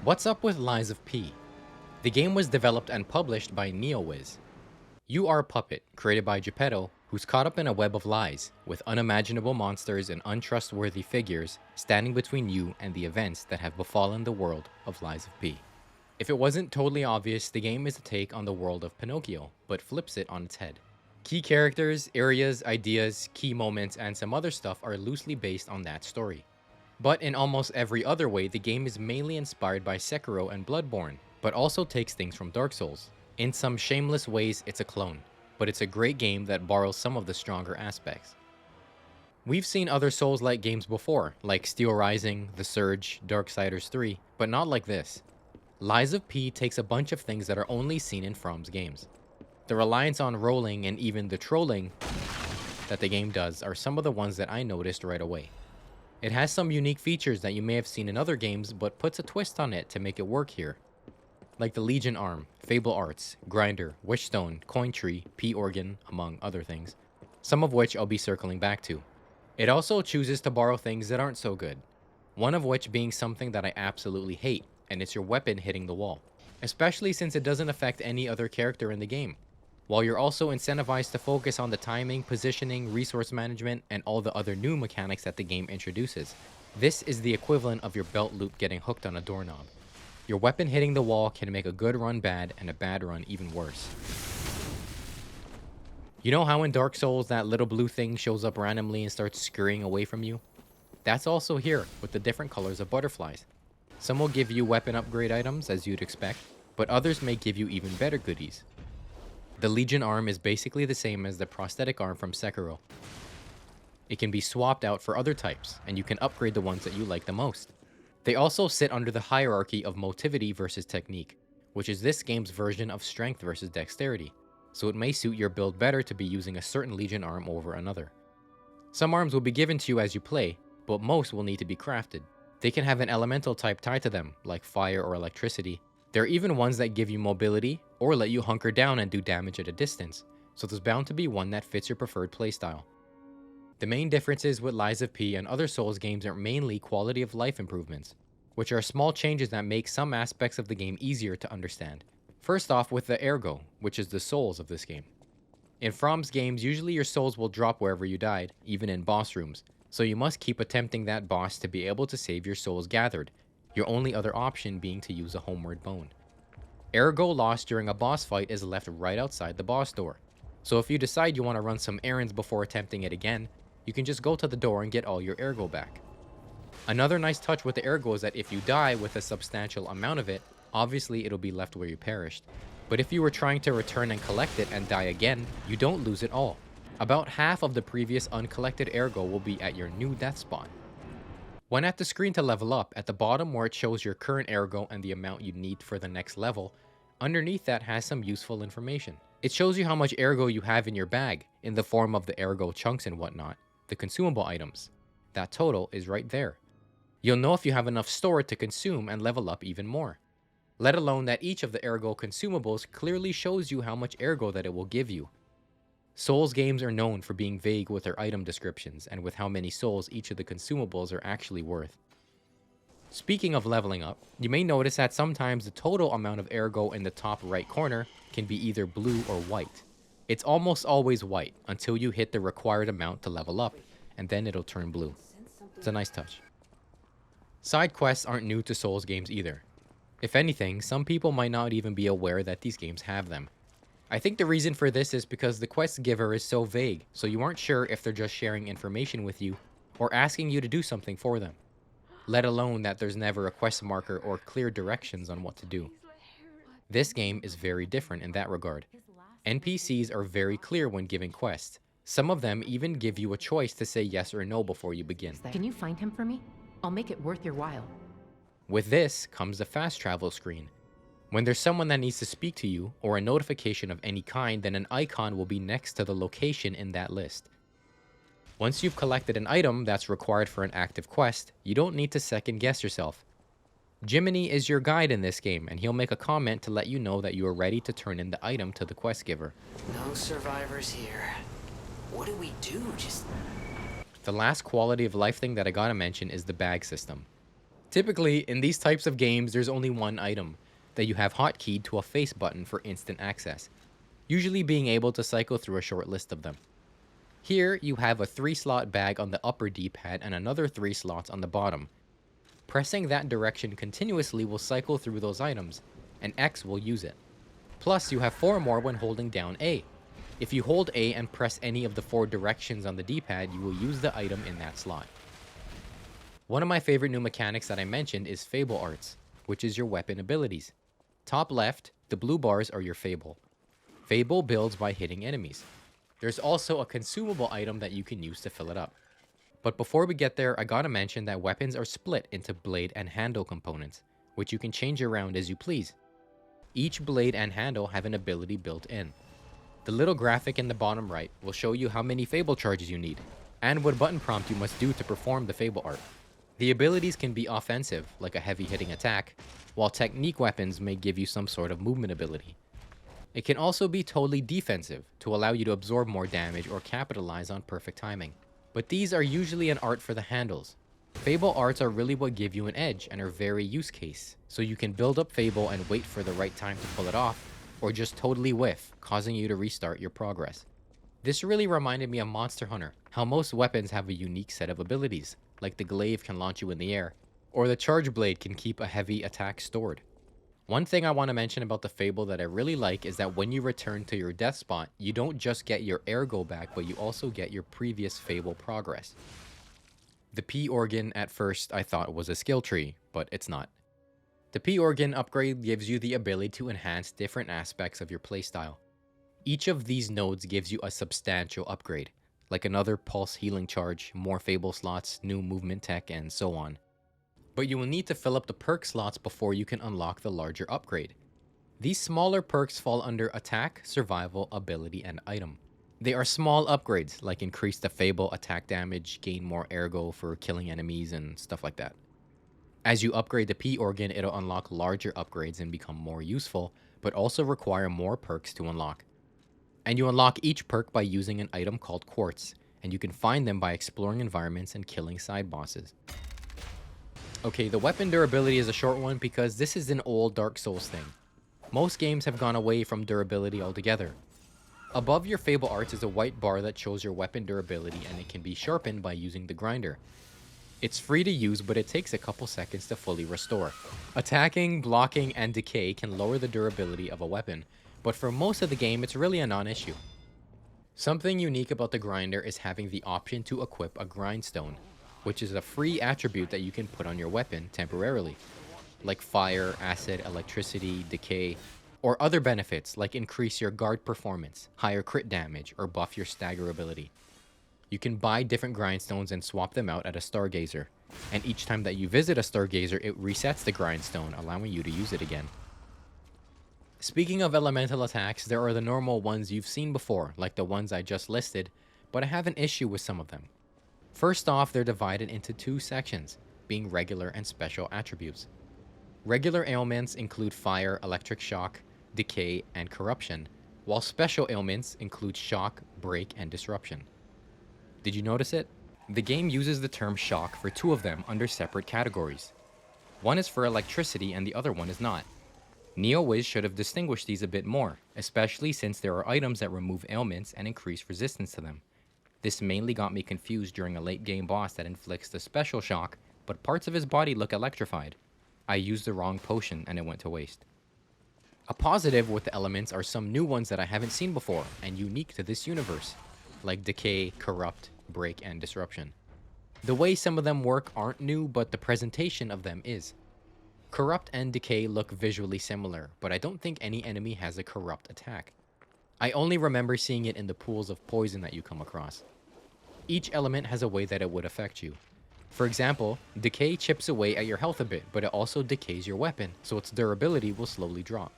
What's up with Lies of P? The game was developed and published by NeoWiz. You are a puppet, created by Geppetto, who's caught up in a web of lies, with unimaginable monsters and untrustworthy figures standing between you and the events that have befallen the world of Lies of P. If it wasn't totally obvious, the game is a take on the world of Pinocchio, but flips it on its head. Key characters, areas, ideas, key moments, and some other stuff are loosely based on that story. But in almost every other way, the game is mainly inspired by Sekiro and Bloodborne, but also takes things from Dark Souls. In some shameless ways, it's a clone, but it's a great game that borrows some of the stronger aspects. We've seen other Souls-like games before, like Steel Rising, The Surge, Darksiders 3, but not like this. Lies of P takes a bunch of things that are only seen in From's games. The reliance on rolling and even the trolling that the game does are some of the ones that I noticed right away. It has some unique features that you may have seen in other games, but puts a twist on it to make it work here. Like the Legion Arm, Fable Arts, Grinder, Wishstone, Coin Tree, P-Organ, among other things, some of which I'll be circling back to. It also chooses to borrow things that aren't so good, one of which being something that I absolutely hate, and it's your weapon hitting the wall, especially since it doesn't affect any other character in the game, while you're also incentivized to focus on the timing, positioning, resource management, and all the other new mechanics that the game introduces. This is the equivalent of your belt loop getting hooked on a doorknob. Your weapon hitting the wall can make a good run bad and a bad run even worse. You know how in Dark Souls that little blue thing shows up randomly and starts scurrying away from you? That's also here, with the different colors of butterflies. Some will give you weapon upgrade items, as you'd expect, but others may give you even better goodies. The Legion arm is basically the same as the prosthetic arm from Sekiro. It can be swapped out for other types, and you can upgrade the ones that you like the most. They also sit under the hierarchy of motivity versus technique, which is this game's version of strength versus dexterity, so it may suit your build better to be using a certain Legion arm over another. Some arms will be given to you as you play, but most will need to be crafted. They can have an elemental type tied to them, like fire or electricity. There are even ones that give you mobility, or let you hunker down and do damage at a distance, so there's bound to be one that fits your preferred playstyle. The main differences with Lies of P and other Souls games are mainly quality of life improvements, which are small changes that make some aspects of the game easier to understand. First off with the Ergo, which is the souls of this game. In From's games, usually your souls will drop wherever you died, even in boss rooms, so you must keep attempting that boss to be able to save your souls gathered, your only other option being to use a homeward bone. Ergo lost during a boss fight is left right outside the boss door, so if you decide you want to run some errands before attempting it again, you can just go to the door and get all your Ergo back. Another nice touch with the Ergo is that if you die with a substantial amount of it, obviously it'll be left where you perished. But if you were trying to return and collect it and die again, you don't lose it all. About half of the previous uncollected Ergo will be at your new death spot. When at the screen to level up, at the bottom where it shows your current Ergo and the amount you need for the next level, underneath that has some useful information. It shows you how much Ergo you have in your bag, in the form of the Ergo chunks and whatnot, the consumable items. That total is right there. You'll know if you have enough stored to consume and level up even more. Let alone that each of the Ergo consumables clearly shows you how much Ergo that it will give you. Souls games are known for being vague with their item descriptions and with how many souls each of the consumables are actually worth. Speaking of leveling up, you may notice that sometimes the total amount of Ergo in the top right corner can be either blue or white. It's almost always white until you hit the required amount to level up, and then it'll turn blue. It's a nice touch. Side quests aren't new to Souls games either. If anything, some people might not even be aware that these games have them. I think the reason for this is because the quest giver is so vague, so you aren't sure if they're just sharing information with you or asking you to do something for them. Let alone that there's never a quest marker or clear directions on what to do. This game is very different in that regard. NPCs are very clear when giving quests. Some of them even give you a choice to say yes or no before you begin. Can you find him for me? I'll make it worth your while. With this comes the fast travel screen. When there's someone that needs to speak to you, or a notification of any kind, then an icon will be next to the location in that list. Once you've collected an item that's required for an active quest, you don't need to second guess yourself. Jiminy is your guide in this game, and he'll make a comment to let you know that you are ready to turn in the item to the quest giver. No survivors here. What do we do? The last quality of life thing that I gotta mention is the bag system. Typically, in these types of games, there's only one item that you have hotkeyed to a face button for instant access, usually being able to cycle through a short list of them. Here, you have a 3-slot bag on the upper D-pad and another 3 slots on the bottom. Pressing that direction continuously will cycle through those items, and X will use it. Plus, you have 4 more when holding down A. If you hold A and press any of the 4 directions on the D-pad, you will use the item in that slot. One of my favorite new mechanics that I mentioned is Fable Arts, which is your weapon abilities. Top left, the blue bars are your Fable. Fable builds by hitting enemies. There's also a consumable item that you can use to fill it up. But before we get there, I gotta mention that weapons are split into blade and handle components, which you can change around as you please. Each blade and handle have an ability built in. The little graphic in the bottom right will show you how many Fable charges you need, and what button prompt you must do to perform the Fable art. The abilities can be offensive, like a heavy hitting attack, while technique weapons may give you some sort of movement ability. It can also be totally defensive, to allow you to absorb more damage or capitalize on perfect timing. But these are usually an art for the handles. Fable arts are really what give you an edge and are very use case, so you can build up Fable and wait for the right time to pull it off, or just totally whiff, causing you to restart your progress. This really reminded me of Monster Hunter, how most weapons have a unique set of abilities, like the glaive can launch you in the air, or the charge blade can keep a heavy attack stored. One thing I want to mention about the Fable that I really like is that when you return to your death spot, you don't just get your ergo back, but you also get your previous Fable progress. The P organ at first I thought was a skill tree, but it's not. The P organ upgrade gives you the ability to enhance different aspects of your playstyle. Each of these nodes gives you a substantial upgrade, like another pulse healing charge, more Fable slots, new movement tech, and so on. But you will need to fill up the perk slots before you can unlock the larger upgrade. These smaller perks fall under attack, survival, ability, and item. They are small upgrades, like increase the Fable attack damage, gain more ergo for killing enemies, and stuff like that. As you upgrade the P organ, it'll unlock larger upgrades and become more useful, but also require more perks to unlock. And you unlock each perk by using an item called quartz, and you can find them by exploring environments and killing side bosses. Okay, the weapon durability is a short one because this is an old Dark Souls thing. Most games have gone away from durability altogether. Above your Fable Arts is a white bar that shows your weapon durability, and it can be sharpened by using the grinder. It's free to use, but it takes a couple seconds to fully restore. Attacking, blocking, and decay can lower the durability of a weapon, but for most of the game it's really a non-issue. Something unique about the grinder is having the option to equip a grindstone, which is a free attribute that you can put on your weapon temporarily, like fire, acid, electricity, decay, or other benefits like increase your guard performance, higher crit damage, or buff your stagger ability. You can buy different grindstones and swap them out at a Stargazer, and each time that you visit a Stargazer, it resets the grindstone, allowing you to use it again. Speaking of elemental attacks, there are the normal ones you've seen before, like the ones I just listed, but I have an issue with some of them. First off, they're divided into 2 sections, being regular and special attributes. Regular ailments include fire, electric shock, decay, and corruption, while special ailments include shock, break, and disruption. Did you notice it? The game uses the term shock for 2 of them under separate categories. One is for electricity and the other one is not. NeoWiz should have distinguished these a bit more, especially since there are items that remove ailments and increase resistance to them. This mainly got me confused during a late game boss that inflicts the special shock, but parts of his body look electrified. I used the wrong potion and it went to waste. A positive with the elements are some new ones that I haven't seen before and unique to this universe, like decay, corrupt, break, and disruption. The way some of them work aren't new, but the presentation of them is. Corrupt and decay look visually similar, but I don't think any enemy has a corrupt attack. I only remember seeing it in the pools of poison that you come across. Each element has a way that it would affect you. For example, decay chips away at your health a bit, but it also decays your weapon, so its durability will slowly drop.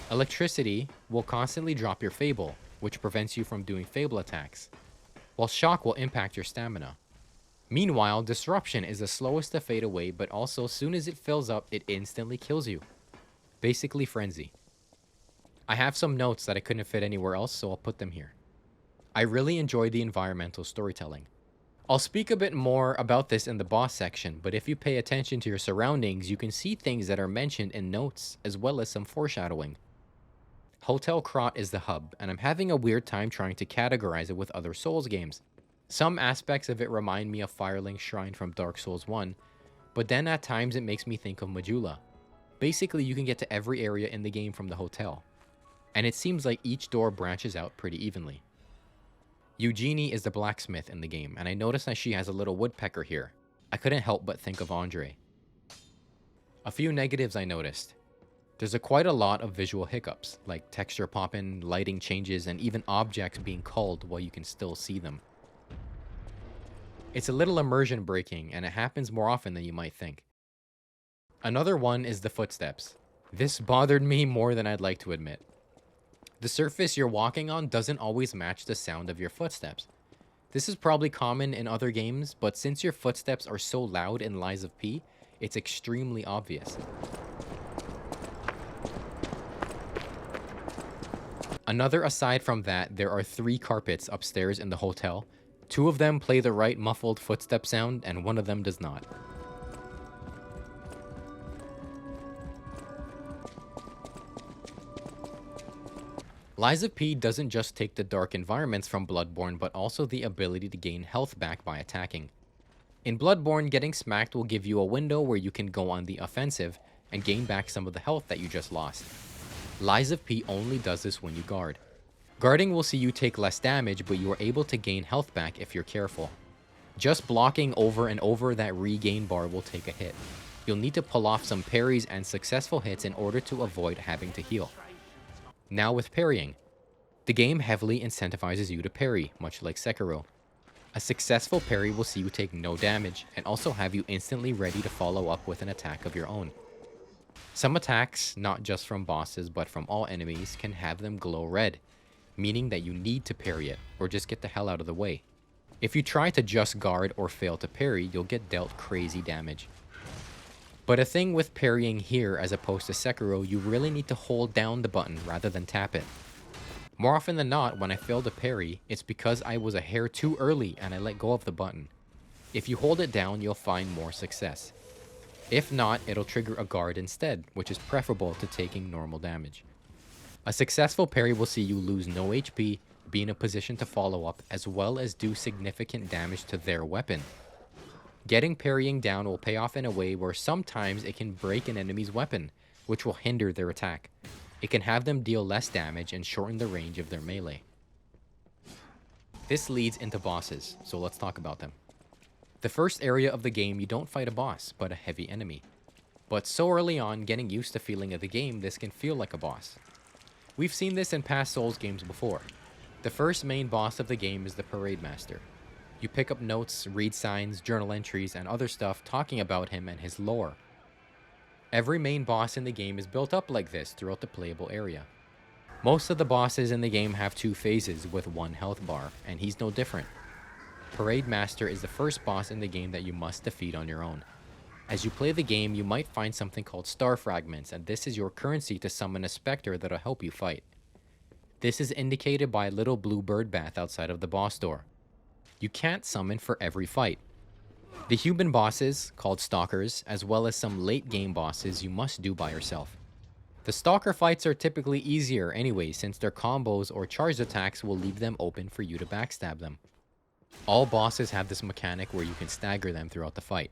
Electricity will constantly drop your Fable, which prevents you from doing Fable attacks, while shock will impact your stamina. Meanwhile, disruption is the slowest to fade away, but also soon as it fills up, it instantly kills you. Basically frenzy. I have some notes that I couldn't fit anywhere else, so I'll put them here. I really enjoy the environmental storytelling. I'll speak a bit more about this in the boss section, but if you pay attention to your surroundings, you can see things that are mentioned in notes, as well as some foreshadowing. Hotel Krot is the hub, and I'm having a weird time trying to categorize it with other Souls games. Some aspects of it remind me of Firelink Shrine from Dark Souls 1, but then at times it makes me think of Majula. Basically, you can get to every area in the game from the hotel, and it seems like each door branches out pretty evenly. Eugenie is the blacksmith in the game, and I noticed that she has a little woodpecker here. I couldn't help but think of Andre. A few negatives I noticed. There's quite a lot of visual hiccups, like texture popping, lighting changes, and even objects being called while you can still see them. It's a little immersion breaking, and it happens more often than you might think. Another one is the footsteps. This bothered me more than I'd like to admit. The surface you're walking on doesn't always match the sound of your footsteps. This is probably common in other games, but since your footsteps are so loud in Lies of P, it's extremely obvious. Another aside from that, there are 3 carpets upstairs in the hotel. 2 of them play the right muffled footstep sound, and 1 of them does not. Lies of P doesn't just take the dark environments from Bloodborne, but also the ability to gain health back by attacking. In Bloodborne, getting smacked will give you a window where you can go on the offensive and gain back some of the health that you just lost. Lies of P only does this when you guard. Guarding will see you take less damage, but you are able to gain health back if you're careful. Just blocking over and over that regain bar will take a hit. You'll need to pull off some parries and successful hits in order to avoid having to heal. Now with parrying. The game heavily incentivizes you to parry, much like Sekiro. A successful parry will see you take no damage, and also have you instantly ready to follow up with an attack of your own. Some attacks, not just from bosses but from all enemies, can have them glow red, meaning that you need to parry it, or just get the hell out of the way. If you try to just guard or fail to parry, you'll get dealt crazy damage. But a thing with parrying here as opposed to Sekiro, you really need to hold down the button rather than tap it. More often than not, when I fail to parry, it's because I was a hair too early and I let go of the button. If you hold it down, you'll find more success. If not, it'll trigger a guard instead, which is preferable to taking normal damage. A successful parry will see you lose no HP, be in a position to follow up, as well as do significant damage to their weapon. Getting parrying down will pay off in a way where sometimes it can break an enemy's weapon, which will hinder their attack. It can have them deal less damage and shorten the range of their melee. This leads into bosses, so let's talk about them. The first area of the game, you don't fight a boss, but a heavy enemy. But so early on, getting used to feeling of the game, this can feel like a boss. We've seen this in past Souls games before. The first main boss of the game is the Parade Master. You pick up notes, read signs, journal entries, and other stuff talking about him and his lore. Every main boss in the game is built up like this throughout the playable area. Most of the bosses in the game have 2 phases with 1 health bar, and he's no different. Parade Master is the first boss in the game that you must defeat on your own. As you play the game, you might find something called Star Fragments, and this is your currency to summon a specter that'll help you fight. This is indicated by a little blue bird bath outside of the boss door. You can't summon for every fight. The human bosses, called Stalkers, as well as some late game bosses you must do by yourself. The Stalker fights are typically easier anyway, since their combos or charged attacks will leave them open for you to backstab them. All bosses have this mechanic where you can stagger them throughout the fight.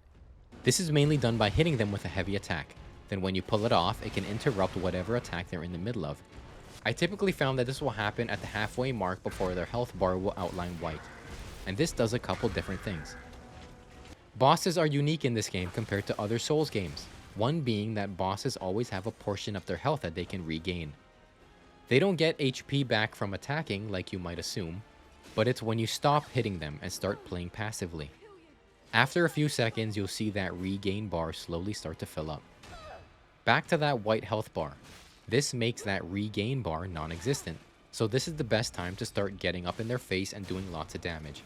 This is mainly done by hitting them with a heavy attack. Then when you pull it off, it can interrupt whatever attack they're in the middle of. I typically found that this will happen at the halfway mark before their health bar will outline white. And this does a couple different things. Bosses are unique in this game compared to other Souls games. One being that bosses always have a portion of their health that they can regain. They don't get HP back from attacking like you might assume, but it's when you stop hitting them and start playing passively. After a few seconds, you'll see that regain bar slowly start to fill up. Back to that white health bar. This makes that regain bar non-existent, so this is the best time to start getting up in their face and doing lots of damage.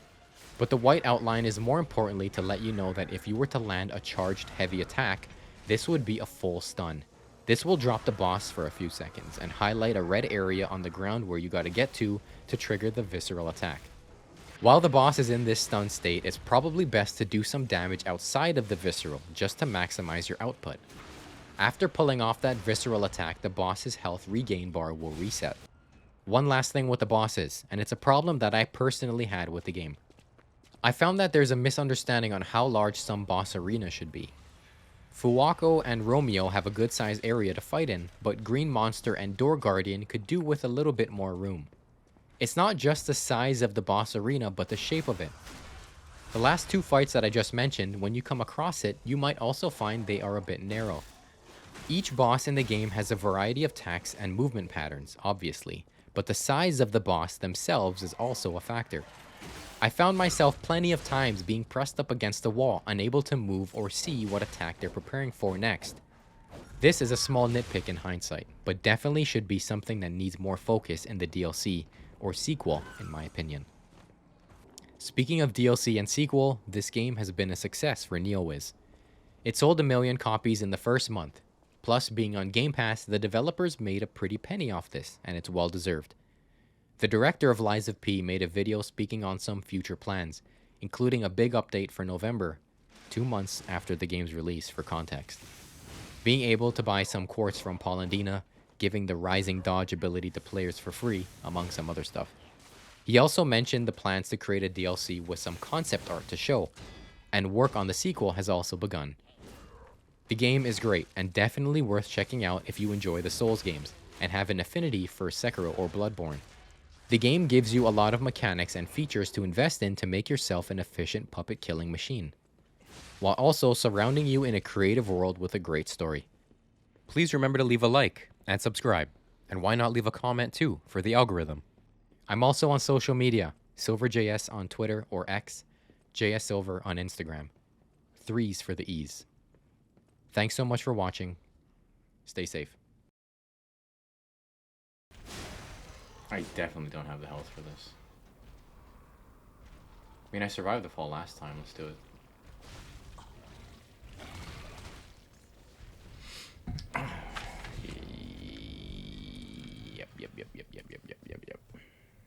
But the white outline is more importantly to let you know that if you were to land a charged heavy attack, this would be a full stun. This will drop the boss for a few seconds and highlight a red area on the ground where you gotta get to trigger the visceral attack. While the boss is in this stun state, it's probably best to do some damage outside of the visceral just to maximize your output. After pulling off that visceral attack, the boss's health regain bar will reset. One last thing with the bosses, and it's a problem that I personally had with the game. I found that there's a misunderstanding on how large some boss arenas should be. Fuwako and Romeo have a good sized area to fight in, but Green Monster and Door Guardian could do with a little bit more room. It's not just the size of the boss arena, but the shape of it. The last two fights that I just mentioned, when you come across it, you might also find they are a bit narrow. Each boss in the game has a variety of attacks and movement patterns, obviously, but the size of the boss themselves is also a factor. I found myself plenty of times being pressed up against a wall, unable to move or see what attack they're preparing for next. This is a small nitpick in hindsight, but definitely should be something that needs more focus in the DLC, or sequel, in my opinion. Speaking of DLC and sequel, this game has been a success for NeoWiz. It sold 1 million copies in the first month. Plus, being on Game Pass, the developers made a pretty penny off this, and it's well deserved. The director of Lies of P made a video speaking on some future plans, including a big update for November, 2 months after the game's release for context. Being able to buy some quartz from Paulandina, giving the rising dodge ability to players for free, among some other stuff. He also mentioned the plans to create a DLC with some concept art to show, and work on the sequel has also begun. The game is great and definitely worth checking out if you enjoy the Souls games and have an affinity for Sekiro or Bloodborne. The game gives you a lot of mechanics and features to invest in to make yourself an efficient puppet killing machine, while also surrounding you in a creative world with a great story. Please remember to leave a like and subscribe, and why not leave a comment too for the algorithm. I'm also on social media, SilverJS on Twitter or X, JSSilver on Instagram. 3s for the E's. Thanks so much for watching. Stay safe. I definitely don't have the health for this. I mean, I survived the fall last time. Let's do it.